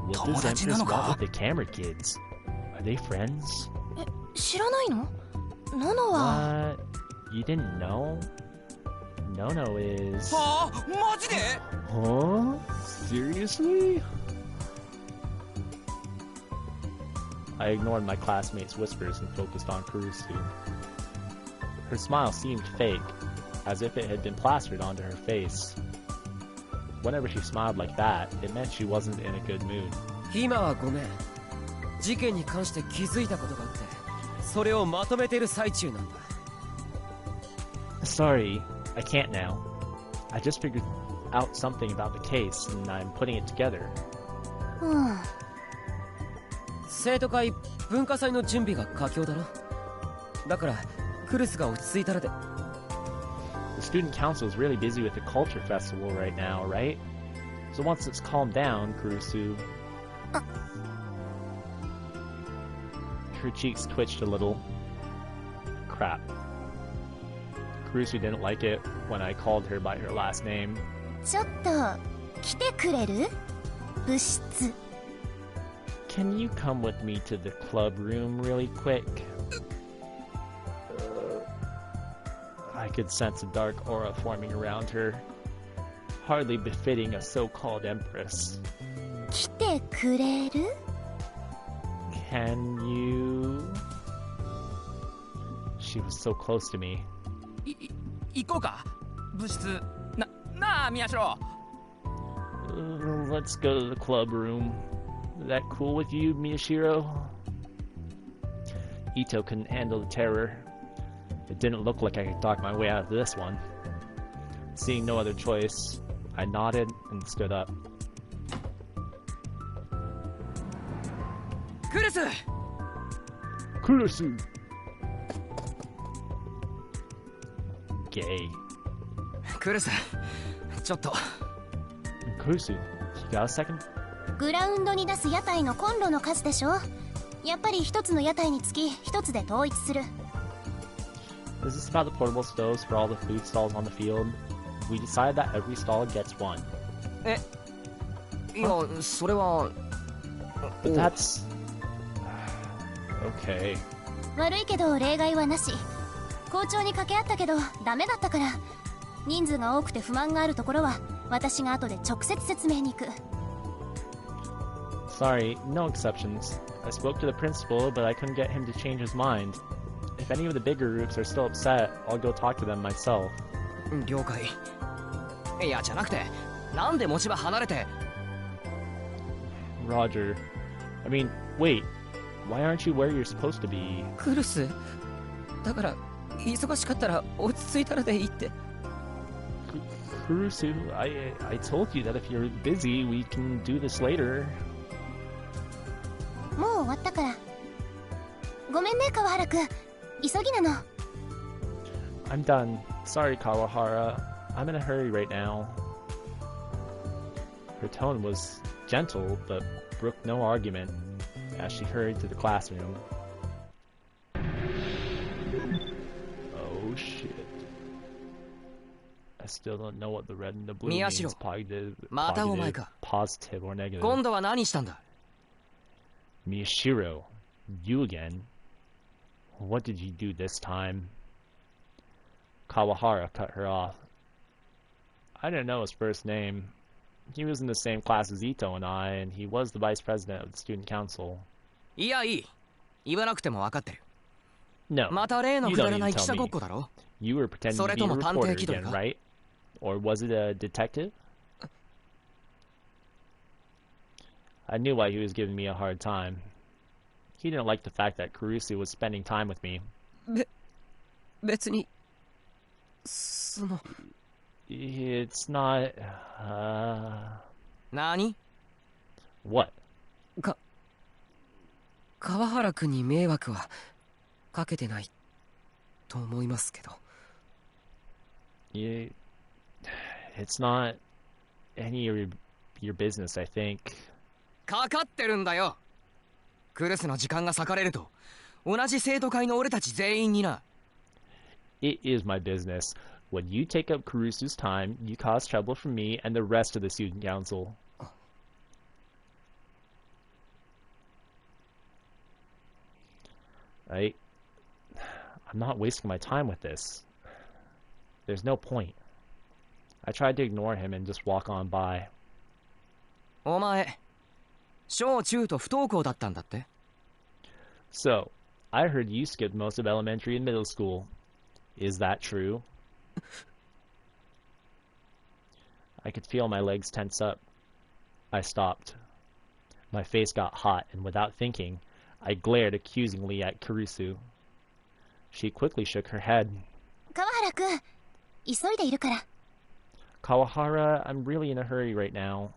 What 友 does 達な Empress の want か？ with the camera kids? Are they friends? 知らないの？ノノは。What? You didn't know? Nono is... はあ、マジで？ Huh? Seriously? I ignored my classmates' whispers and focused on Kurusu. Her smile seemed fake, as if it had been plastered onto her face. Whenever she smiled like that, it meant she wasn't in a good mood. 今はごめん。事件に関して気づいたことがあって、それをまとめてる最中なんだ。Sorry, I can't now. I just figured out something about the case, and I'm putting it together. うん。生徒会文化祭の準備が佳境だろ。だからクルスが落ち着いたらで。The student council is really busy with the culture festival right now, right? So once it's calmed down, Kurusu... Her cheeks twitched a little. Crap. Kurusu didn't like it when I called her by her last name. ちょっと来てくれる？部室。Can you come with me to the club room really quick? I could sense a dark aura forming around her, hardly befitting a so-called empress. 来てくれる？ Can you... She was so close to me. 行こうか部室なあ宮代 Let's go to the club room. Is that cool with you, Miyashiro? Ito couldn't handle the terror. It didn't look like I could talk my way out of this one. Seeing no other choice, I nodded and stood up. クルス Kurusu! Gay. クルス、ちょっと。 Kurusu, you got a second? グラウンドに出す屋台のコンロの数でしょ？やっぱり一つの屋台につき一つで統一する。Is this about the portable stoves for all the food stalls on the field? We decided that every stall gets one. いや、それは。 But that's... Okay. 悪いけど例外はなし。校長に掛け合ったけどダメだったから。人数が多くて不満があるところは私が後で直接説明に行く。Sorry, no exceptions. I spoke to the principal, but I couldn't get him to change his mind. If any of the bigger groups are still upset, I'll go talk to them myself. 了解。いや、じゃなくて、なんで持ち場離れて。Roger. I mean, wait. Why aren't you where you're supposed to be? クルスだから、忙しかったら落ち着いたらでいいって。Kurusu, I told you that if you're busy, we can do this later. もう終わったから。ごめんね川原くん。急ぎなの。I'm done. Sorry, Kawahara. I'm in a hurry right now. Her tone was gentle, but brooked no argument as she hurried to the classroom. Oh shit. I still don't know what the red and the blue means. Positive or negative. 今度は何したんだ？ Miyashiro, you again? What did you do this time? Kawahara cut her off. I didn't know his first name. He was in the same class as Ito and I, and he was the vice president of the student council. いやいい。言わなくても分かってる。 No, また例の you く don't だら need ない to 記 tell 者ごっ me. こだろ。 You were pretending to be a それとも探偵 reporter 気取り again, か？ right? Or was it a detective? I knew why he was giving me a hard time. He didn't like the fact that Kurusu was spending time with me. 別にその It's not, 何？ what? 川原君に迷惑はかけてないと思いますけど。It's not any of your business, I think. かかってるんだよ。クルスの時間が割かれると同じ生徒会の俺たち全員にな。 It is my business. When you take up Kurusu's time, you cause trouble for me and the rest of the student council. I'm not wasting my time with this. There's no point. I tried to ignore him and just walk on by. お前、小中と不登校だったんだって？ So, I heard you skipped most of elementary and middle school. Is that true? I could feel my legs tense up. I stopped. My face got hot, and without thinking, I glared accusingly at Kurusu. She quickly shook her head. 川原くん、急いでいるから。 Kawahara, I'm really in a hurry right now.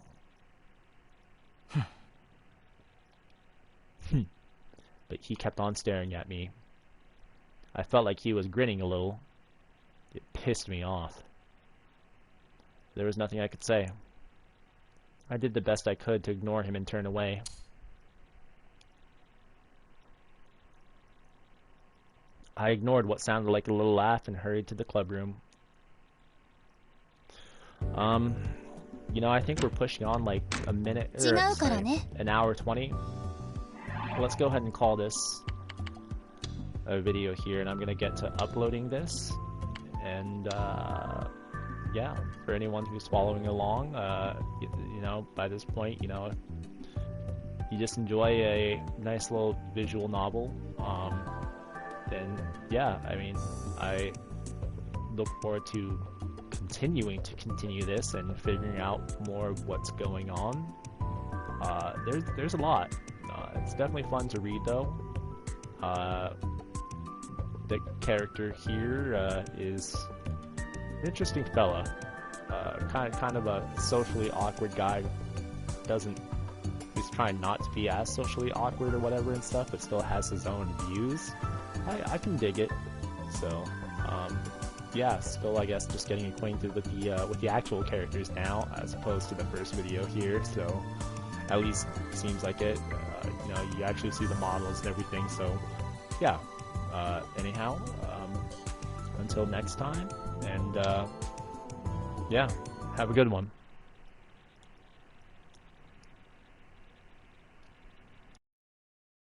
But he kept on staring at me. I felt like he was grinning a little. It pissed me off. There was nothing I could say. I did the best I could to ignore him and turn away. I ignored what sounded like a little laugh and hurried to the club room. You know, I think we're pushing on like a minute, or an hour 20. Let's go ahead and call this a video here, and I'm gonna get to uploading this. And yeah, for anyone who's following along, you know, by this point, you know, you just enjoy a nice little visual novel, then yeah, I mean, I look forward to continue this and figuring out more of what's going on. There's a lot. It's definitely fun to read, though. The character here is an interesting fella. Kind of a socially awkward guy. He's trying not to be as socially awkward or whatever and stuff, but still has his own views. I can dig it. So, yeah, still I guess just getting acquainted with the actual characters now, as opposed to the first video here. So, at least seems like it. You know, you actually see the models and everything. So, yeah. Anyhow, until next time, and yeah, have a good one.